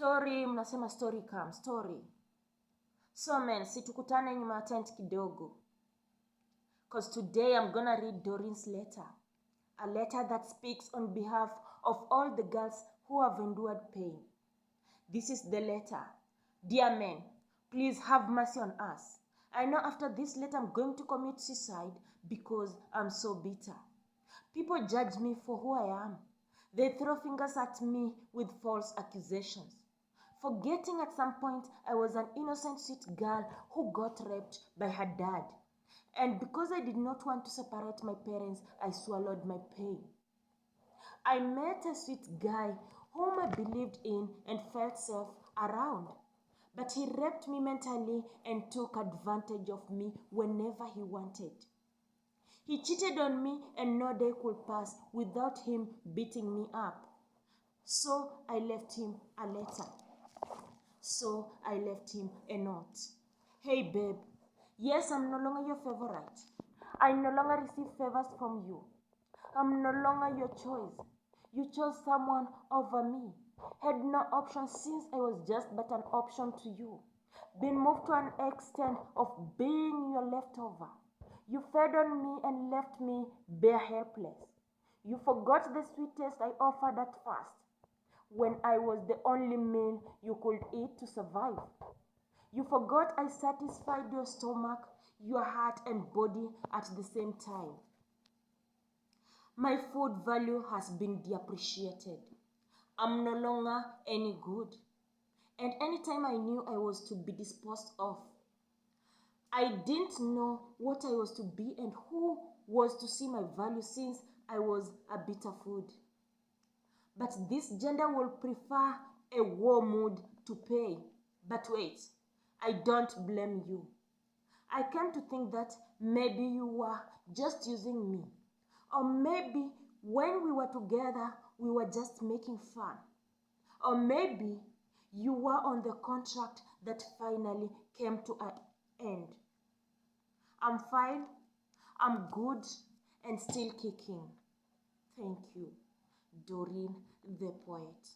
Story, mnasema story come, story. So men, situkutane nyuma ya tent kidogo. Cause today I'm gonna read Doreen's letter. A letter that speaks on behalf of all the girls who have endured pain. This is the letter. Dear men, please have mercy on us. I know after this letter I'm going to commit suicide because I'm so bitter. People judge me for who I am. They throw fingers at me with false accusations, forgetting at some point I was an innocent sweet girl who got raped by her dad. And because I did not want to separate my parents, I swallowed my pain. I met a sweet guy whom I believed in and felt safe around. But he raped me mentally and took advantage of me whenever he wanted. He cheated on me and no day could pass without him beating me up. So I left him a letter. So I left him a note. Hey babe, yes, I'm no longer your favorite. I no longer receive favors from you. I'm no longer your choice. You chose someone over me. Had no option since I was just but an option to you. Been moved to an extent of being your leftover. You fed on me and left me bare helpless. You forgot the sweet taste I offered at first, when I was the only meal you could eat to survive. You forgot I satisfied your stomach, your heart, and body at the same time. My food value has been depreciated. I'm no longer any good. And anytime I knew I was to be disposed of, I didn't know what I was to be and who was to see my value since I was a bitter food. But this gender will prefer a war mood to pay. But wait, I don't blame you. I came to think that maybe you were just using me. Or maybe when we were together, we were just making fun. Or maybe you were on the contract that finally came to an end. I'm fine, I'm good, and still kicking. Thank you, Doreen the poet.